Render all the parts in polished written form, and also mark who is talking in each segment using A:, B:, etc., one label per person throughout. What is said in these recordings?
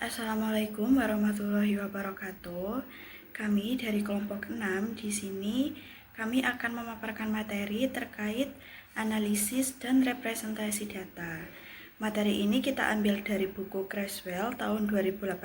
A: Assalamualaikum warahmatullahi wabarakatuh. Kami dari kelompok 6 di sini kami akan memaparkan materi terkait analisis dan representasi data. Materi ini kita ambil dari buku Creswell tahun 2018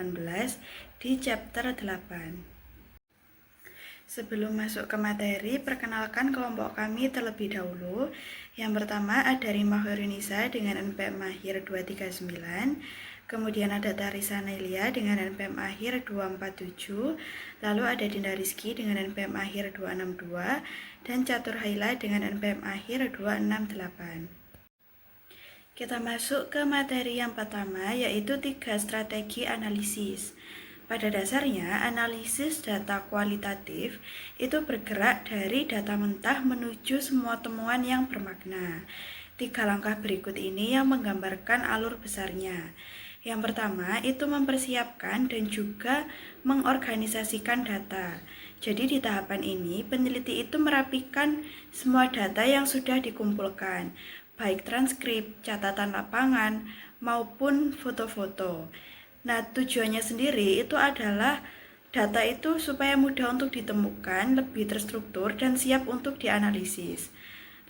A: di chapter 8. Sebelum masuk ke materi, perkenalkan kelompok kami terlebih dahulu. Yang pertama ada Rima Hoirunisa dengan NPM akhir 239. Kemudian ada Tarisa Nelia dengan NPM akhir 247. Lalu ada Dinda Rizky dengan NPM akhir 262. Dan Catur Haila dengan NPM akhir 268. Kita masuk ke materi yang pertama, yaitu 3 strategi analisis. Pada dasarnya, analisis data kualitatif itu bergerak dari data mentah menuju semua temuan yang bermakna. 3 langkah berikut ini yang menggambarkan alur besarnya. Yang pertama, itu mempersiapkan dan juga mengorganisasikan data. Jadi di tahapan ini, peneliti itu merapikan semua data yang sudah dikumpulkan, baik transkrip, catatan lapangan, maupun foto-foto. Nah, tujuannya sendiri itu adalah data itu supaya mudah untuk ditemukan, lebih terstruktur, dan siap untuk dianalisis.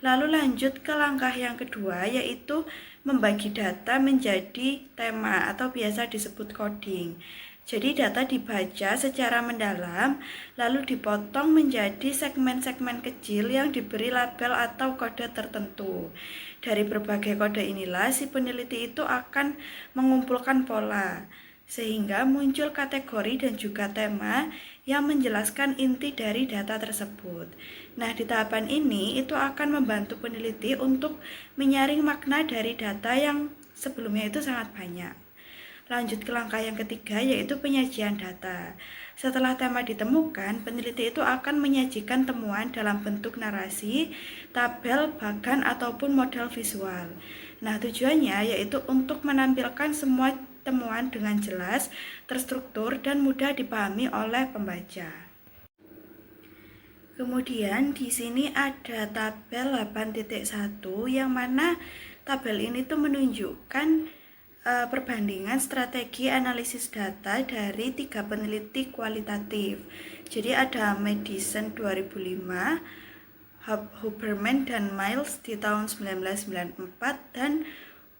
A: Lalu lanjut ke langkah yang kedua, yaitu membagi data menjadi tema atau biasa disebut coding. Jadi data dibaca secara mendalam, lalu dipotong menjadi segmen-segmen kecil yang diberi label atau kode tertentu. Dari berbagai kode inilah si peneliti itu akan mengumpulkan pola, sehingga muncul kategori dan juga tema yang menjelaskan inti dari data tersebut. Nah, di tahapan ini itu akan membantu peneliti untuk menyaring makna dari data yang sebelumnya itu sangat banyak. Lanjut ke langkah yang ketiga, yaitu penyajian data. Setelah tema ditemukan, peneliti itu akan menyajikan temuan dalam bentuk narasi, tabel, bagan, ataupun model visual. Nah, tujuannya yaitu untuk menampilkan semua temuan dengan jelas, terstruktur, dan mudah dipahami oleh pembaca. Kemudian di sini ada tabel 8.1 yang mana tabel ini tuh menunjukkan perbandingan strategi analisis data dari 3 peneliti kualitatif. Jadi ada Madison 2005, Huberman dan Miles di tahun 1994 dan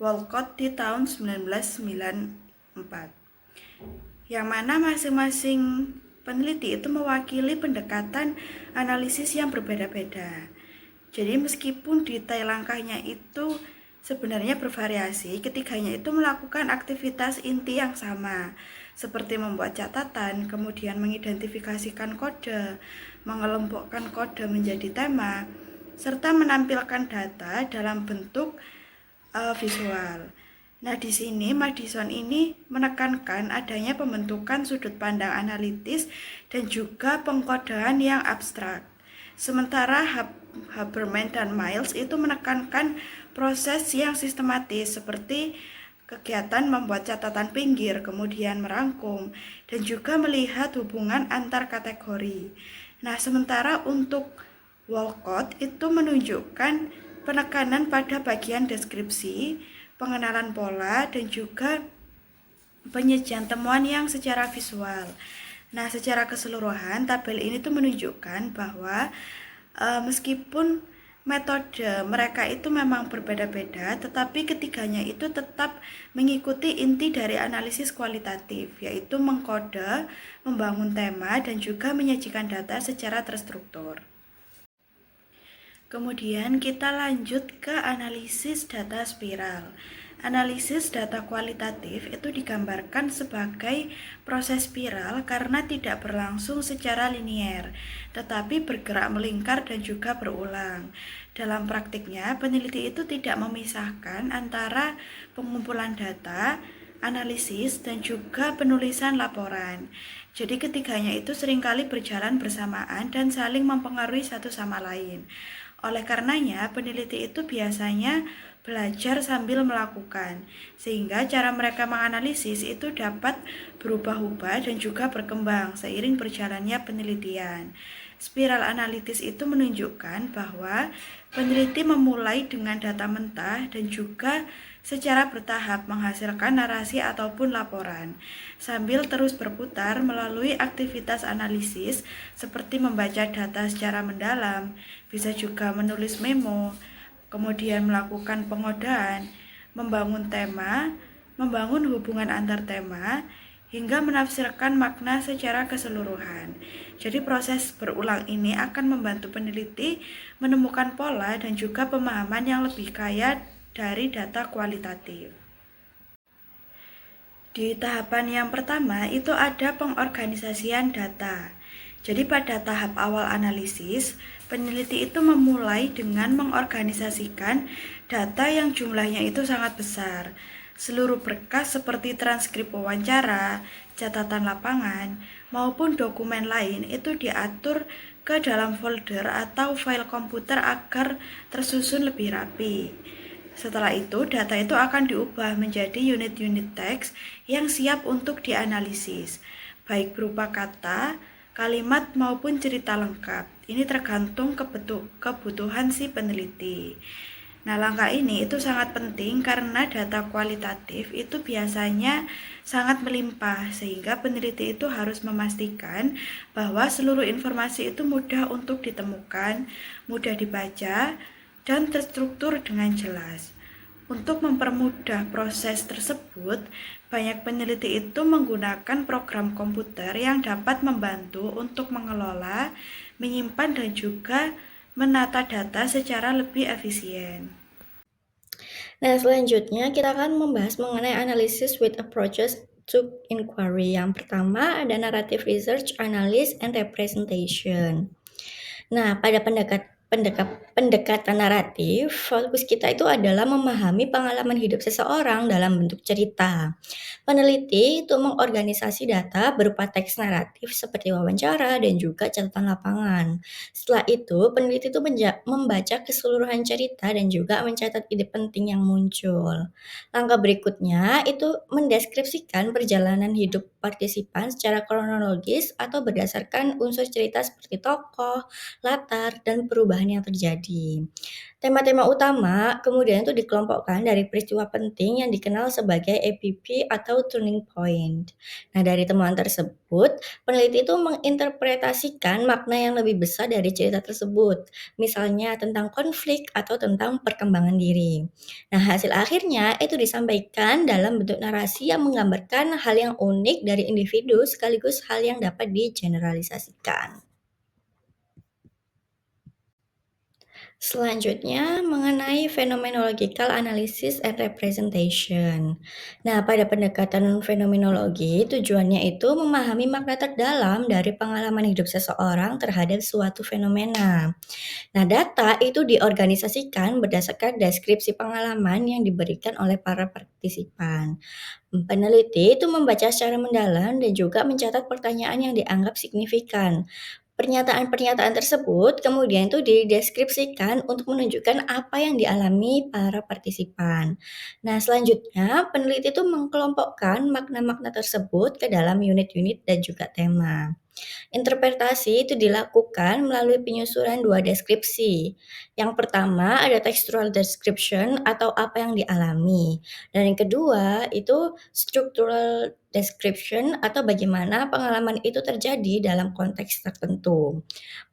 A: Walcott di tahun 1994. Yang mana masing-masing peneliti itu mewakili pendekatan analisis yang berbeda-beda. Jadi meskipun detail langkahnya itu sebenarnya bervariasi, ketiganya itu melakukan aktivitas inti yang sama, seperti membuat catatan, kemudian mengidentifikasikan kode, mengelompokkan kode menjadi tema, serta menampilkan data dalam bentuk visual. Nah, di sini Madison ini menekankan adanya pembentukan sudut pandang analitis dan juga pengkodean yang abstrak. Sementara Huberman dan Miles itu menekankan proses yang sistematis seperti kegiatan membuat catatan pinggir, kemudian merangkum, dan juga melihat hubungan antar kategori. Nah, sementara untuk Walcott itu menunjukkan penekanan pada bagian deskripsi, pengenalan pola, dan juga penyajian temuan yang secara visual. Nah, secara keseluruhan, tabel ini tuh menunjukkan bahwa meskipun metode mereka itu memang berbeda-beda, tetapi ketiganya itu tetap mengikuti inti dari analisis kualitatif, yaitu mengkode, membangun tema, dan juga menyajikan data secara terstruktur. Kemudian kita lanjut ke analisis data spiral. Analisis data kualitatif itu digambarkan sebagai proses spiral karena tidak berlangsung secara linier, tetapi bergerak melingkar dan juga berulang. Dalam praktiknya, peneliti itu tidak memisahkan antara pengumpulan data, analisis, dan juga penulisan laporan. Jadi ketiganya itu seringkali berjalan bersamaan dan saling mempengaruhi satu sama lain. Oleh karenanya, peneliti itu biasanya belajar sambil melakukan, sehingga cara mereka menganalisis itu dapat berubah-ubah dan juga berkembang seiring berjalannya penelitian. Spiral analitis itu menunjukkan bahwa peneliti memulai dengan data mentah dan juga secara bertahap menghasilkan narasi ataupun laporan, sambil terus berputar melalui aktivitas analisis seperti membaca data secara mendalam, bisa juga menulis memo, kemudian melakukan pengodaan, membangun tema, membangun hubungan antar tema, hingga menafsirkan makna secara keseluruhan. Jadi proses berulang ini akan membantu peneliti menemukan pola dan juga pemahaman yang lebih kaya dari data kualitatif. Di tahapan yang pertama itu ada pengorganisasian data. Jadi pada tahap awal analisis, peneliti itu memulai dengan mengorganisasikan data yang jumlahnya itu sangat besar. Seluruh berkas seperti transkrip wawancara, catatan lapangan, maupun dokumen lain itu diatur ke dalam folder atau file komputer agar tersusun lebih rapi. Setelah itu, data itu akan diubah menjadi unit-unit teks yang siap untuk dianalisis, baik berupa kata, kalimat, maupun cerita lengkap. Ini tergantung kebutuhan si peneliti. Nah, langkah ini itu sangat penting karena data kualitatif itu biasanya sangat melimpah, sehingga peneliti itu harus memastikan bahwa seluruh informasi itu mudah untuk ditemukan, mudah dibaca, dan terstruktur dengan jelas. Untuk mempermudah proses tersebut, banyak peneliti itu menggunakan program komputer yang dapat membantu untuk mengelola, menyimpan, dan juga menata data secara lebih efisien.
B: Nah, selanjutnya kita akan membahas mengenai analysis with approaches to inquiry. Yang pertama ada narrative research, analysis, and representation. Nah, pada pendekatan naratif, fokus kita itu adalah memahami pengalaman hidup seseorang dalam bentuk cerita. Peneliti itu mengorganisasi data berupa teks naratif seperti wawancara dan juga catatan lapangan. Setelah itu, peneliti itu membaca keseluruhan cerita dan juga mencatat ide penting yang muncul. Langkah berikutnya itu mendeskripsikan perjalanan hidup partisipan secara kronologis atau berdasarkan unsur cerita seperti tokoh, latar, dan perubahan yang terjadi. Tema-tema utama kemudian itu dikelompokkan dari peristiwa penting yang dikenal sebagai EPP atau turning point. Nah, dari temuan tersebut, peneliti itu menginterpretasikan makna yang lebih besar dari cerita tersebut, misalnya tentang konflik atau tentang perkembangan diri. Nah, hasil akhirnya itu disampaikan dalam bentuk narasi yang menggambarkan hal yang unik dari individu sekaligus hal yang dapat digeneralisasikan. Selanjutnya, mengenai phenomenological analysis and representation. Nah, pada pendekatan fenomenologi, tujuannya itu memahami makna terdalam dari pengalaman hidup seseorang terhadap suatu fenomena. Nah, data itu diorganisasikan berdasarkan deskripsi pengalaman yang diberikan oleh para partisipan. Peneliti itu membaca secara mendalam dan juga mencatat pertanyaan yang dianggap signifikan. Pernyataan-pernyataan tersebut kemudian itu dideskripsikan untuk menunjukkan apa yang dialami para partisipan. Nah, selanjutnya peneliti itu mengkelompokkan makna-makna tersebut ke dalam unit-unit dan juga tema. Interpretasi itu dilakukan melalui penyusunan dua deskripsi. Yang pertama ada textual description atau apa yang dialami. Dan yang kedua itu structural description atau bagaimana pengalaman itu terjadi dalam konteks tertentu.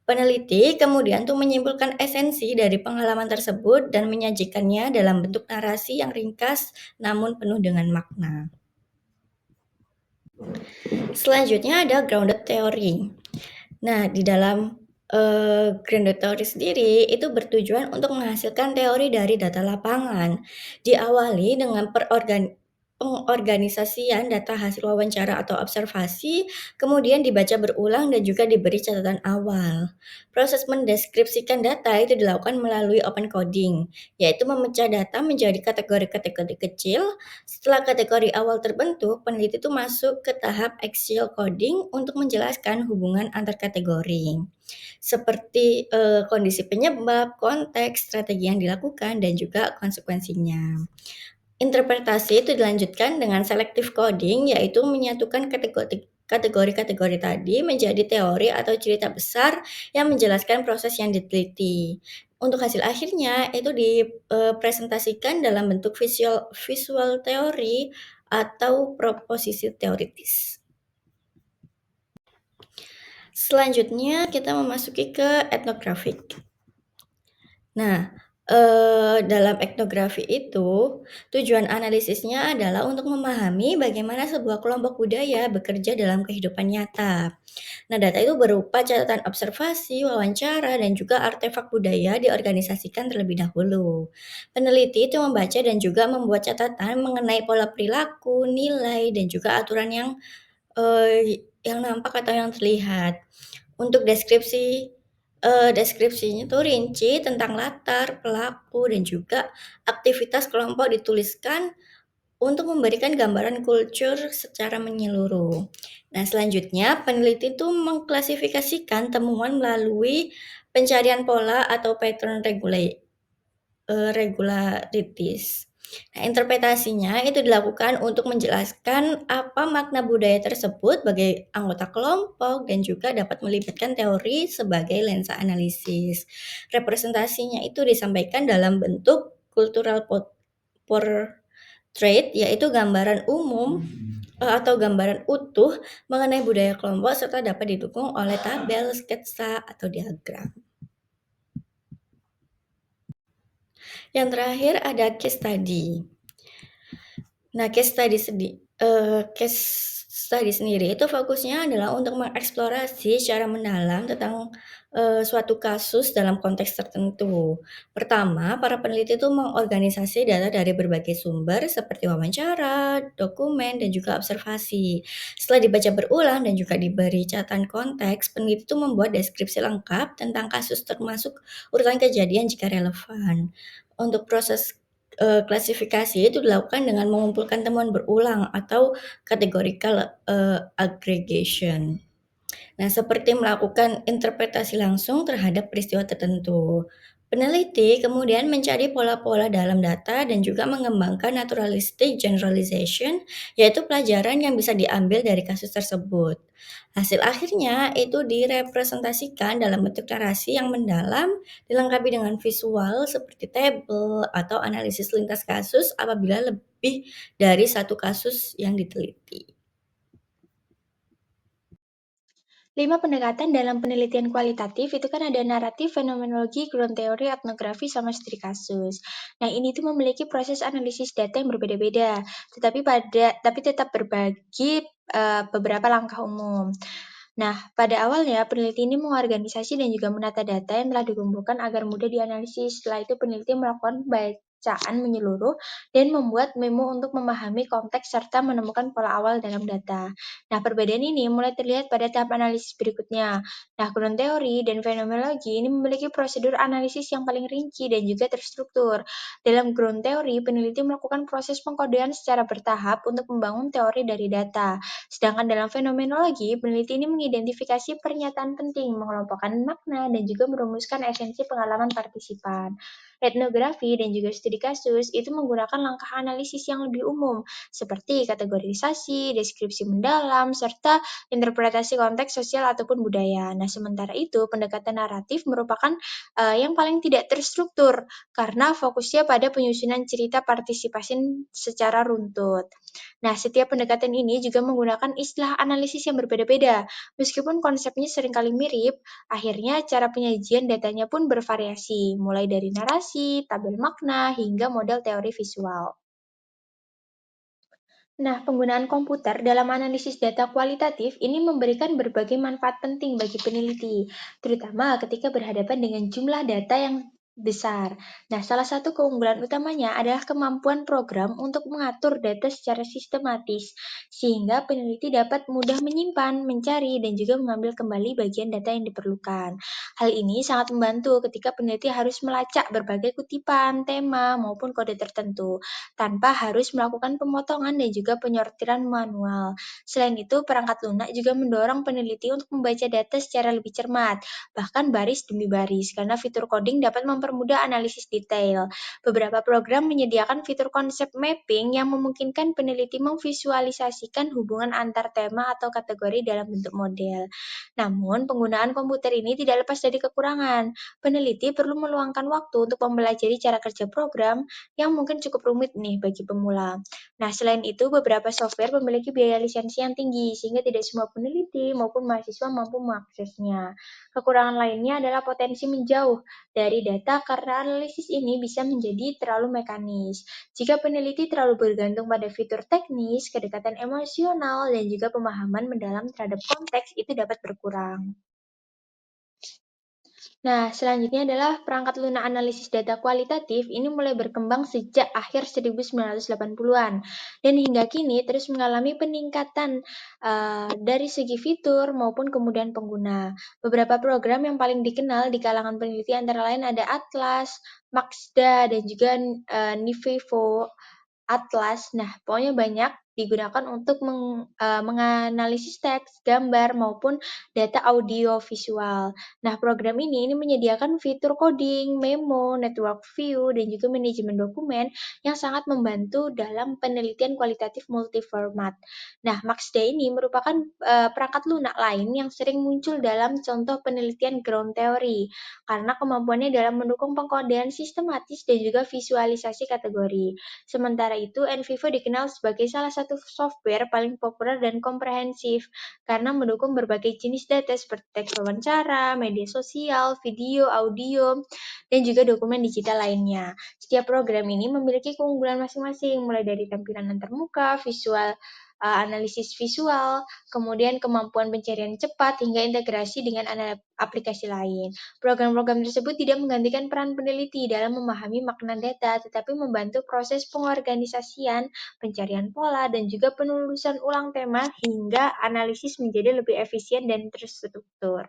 B: Peneliti kemudian tuh menyimpulkan esensi dari pengalaman tersebut dan menyajikannya dalam bentuk narasi yang ringkas namun penuh dengan makna. Selanjutnya ada grounded theory. Nah, di dalam grounded theory sendiri itu bertujuan untuk menghasilkan teori dari data lapangan. Diawali dengan pengorganisasian data hasil wawancara atau observasi, kemudian dibaca berulang dan juga diberi catatan awal. Proses mendeskripsikan data itu dilakukan melalui open coding, yaitu memecah data menjadi kategori-kategori kecil. Setelah kategori awal terbentuk, peneliti itu masuk ke tahap axial coding untuk menjelaskan hubungan antar kategori. Seperti kondisi penyebab, konteks, strategi yang dilakukan, dan juga konsekuensinya. Interpretasi itu dilanjutkan dengan selective coding, yaitu menyatukan kategori-kategori tadi menjadi teori atau cerita besar yang menjelaskan proses yang diteliti. Untuk hasil akhirnya itu dipresentasikan dalam bentuk visual teori atau proposisi teoritis. Selanjutnya kita memasuki ke etnografik. Nah, dalam etnografi itu, tujuan analisisnya adalah untuk memahami bagaimana sebuah kelompok budaya bekerja dalam kehidupan nyata. Nah, data itu berupa catatan observasi, wawancara, dan juga artefak budaya diorganisasikan terlebih dahulu. Peneliti itu membaca dan juga membuat catatan mengenai pola perilaku, nilai, dan juga aturan yang nampak atau yang terlihat. Untuk deskripsinya tuh rinci tentang latar, pelaku, dan juga aktivitas kelompok dituliskan untuk memberikan gambaran kultur secara menyeluruh. Nah, selanjutnya peneliti itu mengklasifikasikan temuan melalui pencarian pola atau pattern regularities. Nah, interpretasinya itu dilakukan untuk menjelaskan apa makna budaya tersebut bagi anggota kelompok dan juga dapat melibatkan teori sebagai lensa analisis. Representasinya itu disampaikan dalam bentuk cultural portrait, yaitu gambaran umum atau gambaran utuh mengenai budaya kelompok serta dapat didukung oleh tabel, sketsa, atau diagram. Yang terakhir ada case study. Nah, case study sendiri itu fokusnya adalah untuk mengeksplorasi secara mendalam tentang, suatu kasus dalam konteks tertentu. Pertama, para peneliti itu mengorganisasi data dari berbagai sumber seperti wawancara, dokumen, dan juga observasi. Setelah dibaca berulang dan juga diberi catatan konteks, peneliti itu membuat deskripsi lengkap tentang kasus termasuk urutan kejadian jika relevan. Untuk proses klasifikasi itu dilakukan dengan mengumpulkan temuan berulang atau categorical aggregation. Nah, seperti melakukan interpretasi langsung terhadap peristiwa tertentu. Peneliti kemudian mencari pola-pola dalam data dan juga mengembangkan naturalistic generalization, yaitu pelajaran yang bisa diambil dari kasus tersebut. Hasil akhirnya itu direpresentasikan dalam bentuk narasi yang mendalam, dilengkapi dengan visual seperti tabel atau analisis lintas kasus apabila lebih dari satu kasus yang diteliti.
C: 5 pendekatan dalam penelitian kualitatif itu kan ada naratif, fenomenologi, ground theory, etnografi, sama studi kasus. Nah, ini tuh memiliki proses analisis data yang berbeda-beda, tapi tetap berbagi beberapa langkah umum. Nah, pada awalnya peneliti ini mengorganisasi dan juga menata data yang telah dikumpulkan agar mudah dianalisis. Setelah itu peneliti melakukan bacaan menyeluruh dan membuat memo untuk memahami konteks serta menemukan pola awal dalam data. Nah, perbedaan ini mulai terlihat pada tahap analisis berikutnya. Nah, ground theory dan fenomenologi ini memiliki prosedur analisis yang paling rinci dan juga terstruktur. Dalam ground theory, peneliti melakukan proses pengkodean secara bertahap untuk membangun teori dari data. Sedangkan dalam fenomenologi, peneliti ini mengidentifikasi pernyataan penting, mengelompokkan makna, dan juga merumuskan esensi pengalaman partisipan. Etnografi dan juga studi kasus itu menggunakan langkah analisis yang lebih umum, seperti kategorisasi, deskripsi mendalam, serta interpretasi konteks sosial ataupun budaya. Nah, sementara itu, pendekatan naratif merupakan yang paling tidak terstruktur, karena fokusnya pada penyusunan cerita partisipasi secara runtut. Nah, setiap pendekatan ini juga menggunakan istilah analisis yang berbeda-beda. Meskipun konsepnya seringkali mirip, akhirnya cara penyajian datanya pun bervariasi, mulai dari narasi, tabel makna, hingga model teori visual. Nah, penggunaan komputer dalam analisis data kualitatif ini memberikan berbagai manfaat penting bagi peneliti, terutama ketika berhadapan dengan jumlah data yang besar. Nah, salah satu keunggulan utamanya adalah kemampuan program untuk mengatur data secara sistematis, sehingga peneliti dapat mudah menyimpan, mencari, dan juga mengambil kembali bagian data yang diperlukan. Hal ini sangat membantu ketika peneliti harus melacak berbagai kutipan, tema, maupun kode tertentu tanpa harus melakukan pemotongan dan juga penyortiran manual. Selain itu, perangkat lunak juga mendorong peneliti untuk membaca data secara lebih cermat, bahkan baris demi baris, karena fitur coding dapat mempermudah analisis detail. Beberapa program menyediakan fitur konsep mapping yang memungkinkan peneliti memvisualisasikan hubungan antar tema atau kategori dalam bentuk model. Namun, penggunaan komputer ini tidak lepas dari kekurangan. Peneliti perlu meluangkan waktu untuk mempelajari cara kerja program yang mungkin cukup rumit nih bagi pemula. Nah, selain itu, beberapa software memiliki biaya lisensi yang tinggi, sehingga tidak semua peneliti maupun mahasiswa mampu mengaksesnya. Kekurangan lainnya adalah potensi menjauh dari data karena analisis ini bisa menjadi terlalu mekanis. Jika peneliti terlalu bergantung pada fitur teknis, kedekatan emosional, dan juga pemahaman mendalam terhadap konteks itu dapat berkurang. Nah, selanjutnya adalah perangkat lunak analisis data kualitatif. Ini mulai berkembang sejak akhir 1980-an dan hingga kini terus mengalami peningkatan dari segi fitur maupun kemudahan pengguna. Beberapa program yang paling dikenal di kalangan peneliti antara lain ada Atlas, Maxda, dan juga Nivevo. Atlas. Nah, pokoknya banyak digunakan untuk menganalisis teks, gambar, maupun data audio visual. Nah, program ini menyediakan fitur coding, memo, network view, dan juga manajemen dokumen yang sangat membantu dalam penelitian kualitatif multiformat. Nah, Maxda ini merupakan perangkat lunak lain yang sering muncul dalam contoh penelitian ground theory, karena kemampuannya dalam mendukung pengkodean sistematis dan juga visualisasi kategori. Sementara itu, NVivo dikenal sebagai salah satu software paling populer dan komprehensif karena mendukung berbagai jenis data seperti teks wawancara, media sosial, video, audio, dan juga dokumen digital lainnya. Setiap program ini memiliki keunggulan masing-masing, mulai dari tampilan antarmuka, visual, analisis visual, kemudian kemampuan pencarian cepat, hingga integrasi dengan aplikasi lain. Program-program tersebut tidak menggantikan peran peneliti dalam memahami makna data, tetapi membantu proses pengorganisasian, pencarian pola, dan juga penelusuran ulang tema hingga analisis menjadi lebih efisien dan terstruktur.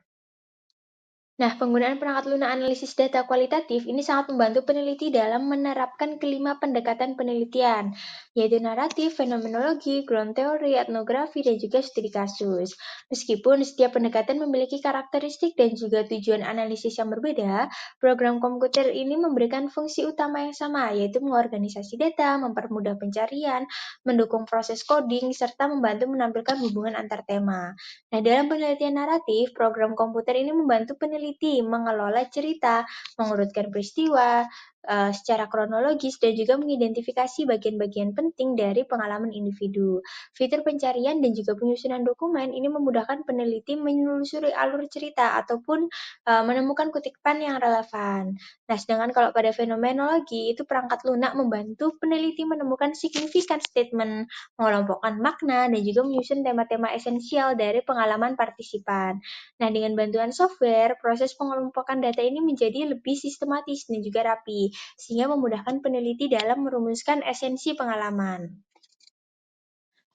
C: Nah, penggunaan perangkat lunak analisis data kualitatif ini sangat membantu peneliti dalam menerapkan kelima pendekatan penelitian, yaitu naratif, fenomenologi, ground theory, etnografi, dan juga studi kasus. Meskipun setiap pendekatan memiliki karakteristik dan juga tujuan analisis yang berbeda, program komputer ini memberikan fungsi utama yang sama, yaitu mengorganisasi data, mempermudah pencarian, mendukung proses coding, serta membantu menampilkan hubungan antar tema. Nah, dalam penelitian naratif, program komputer ini membantu peneliti mengelola cerita, mengurutkan peristiwa secara kronologis, dan juga mengidentifikasi bagian-bagian penting dari pengalaman individu. Fitur pencarian dan juga penyusunan dokumen ini memudahkan peneliti menelusuri alur cerita ataupun menemukan kutipan yang relevan. Nah, sedangkan kalau pada fenomenologi, itu perangkat lunak membantu peneliti menemukan signifikan statement, mengelompokkan makna, dan juga menyusun tema-tema esensial dari pengalaman partisipan. Nah, dengan bantuan software, proses pengelompokan data ini menjadi lebih sistematis dan juga rapi, sehingga memudahkan peneliti dalam merumuskan esensi pengalaman.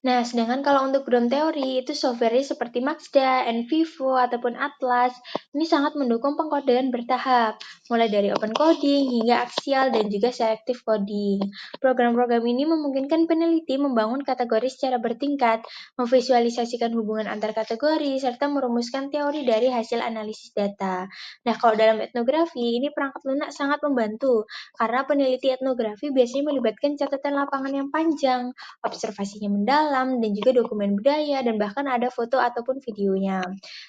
C: Nah, sedangkan kalau untuk ground theory, itu software seperti Maxda, NVivo, ataupun Atlas, ini sangat mendukung pengkodean bertahap, mulai dari open coding hingga aksial dan juga selective coding. Program-program ini memungkinkan peneliti membangun kategori secara bertingkat, memvisualisasikan hubungan antar kategori, serta merumuskan teori dari hasil analisis data. Nah, kalau dalam etnografi, ini perangkat lunak sangat membantu, karena peneliti etnografi biasanya melibatkan catatan lapangan yang panjang, observasinya mendalam, dan juga dokumen budaya, dan bahkan ada foto ataupun videonya.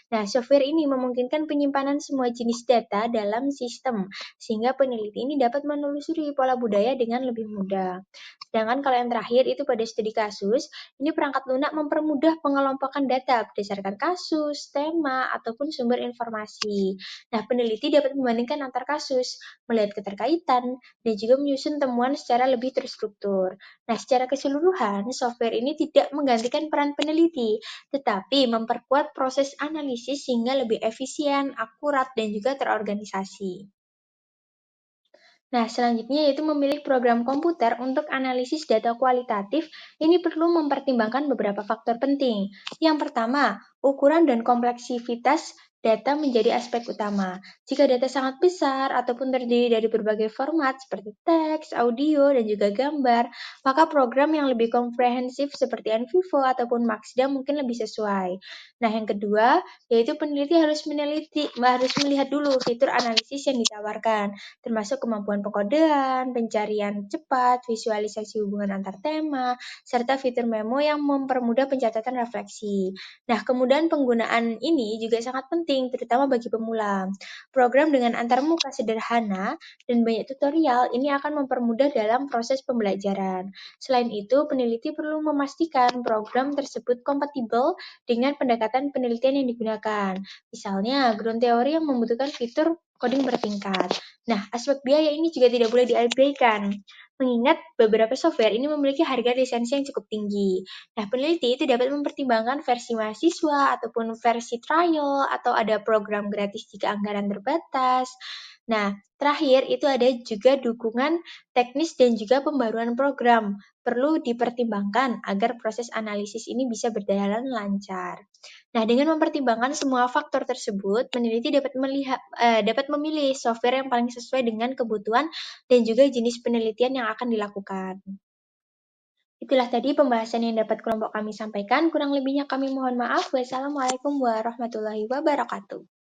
C: Nah, software ini memungkinkan penyimpanan semua jenis data dalam sistem, sehingga peneliti ini dapat menelusuri pola budaya dengan lebih mudah. Sedangkan kalau yang terakhir itu pada studi kasus, ini perangkat lunak mempermudah pengelompokan data berdasarkan kasus, tema, ataupun sumber informasi. Nah, peneliti dapat membandingkan antar kasus, melihat keterkaitan, dan juga menyusun temuan secara lebih terstruktur. Nah, secara keseluruhan, software ini tidak menggantikan peran peneliti, tetapi memperkuat proses analisis sehingga lebih efisien, akurat, dan juga terorganisasi. Nah, selanjutnya yaitu memilih program komputer untuk analisis data kualitatif. Ini perlu mempertimbangkan beberapa faktor penting. Yang pertama, ukuran dan kompleksitas data menjadi aspek utama. Jika data sangat besar ataupun terdiri dari berbagai format seperti teks, audio, dan juga gambar, maka program yang lebih komprehensif seperti NVivo ataupun Maxda mungkin lebih sesuai. Nah, yang kedua, yaitu peneliti harus melihat dulu fitur analisis yang ditawarkan, termasuk kemampuan pengkodean, pencarian cepat, visualisasi hubungan antar tema, serta fitur memo yang mempermudah pencatatan refleksi. Nah, kemudahan penggunaan ini juga sangat penting, terutama bagi pemula. Program dengan antarmuka sederhana dan banyak tutorial ini akan mempermudah dalam proses pembelajaran. Selain itu, peneliti perlu memastikan program tersebut kompatibel dengan pendekatan penelitian yang digunakan. Misalnya, ground theory yang membutuhkan fitur coding bertingkat. Nah, aspek biaya ini juga tidak boleh diabaikan, mengingat beberapa software ini memiliki harga lisensi yang cukup tinggi. Nah, peneliti itu dapat mempertimbangkan versi mahasiswa ataupun versi trial atau ada program gratis jika anggaran terbatas. Nah, terakhir itu ada juga dukungan teknis dan juga pembaruan program. Perlu dipertimbangkan agar proses analisis ini bisa berjalan lancar. Nah, dengan mempertimbangkan semua faktor tersebut, peneliti dapat memilih software yang paling sesuai dengan kebutuhan dan juga jenis penelitian yang akan dilakukan. Itulah tadi pembahasan yang dapat kelompok kami sampaikan. Kurang lebihnya kami mohon maaf. Wassalamualaikum warahmatullahi wabarakatuh.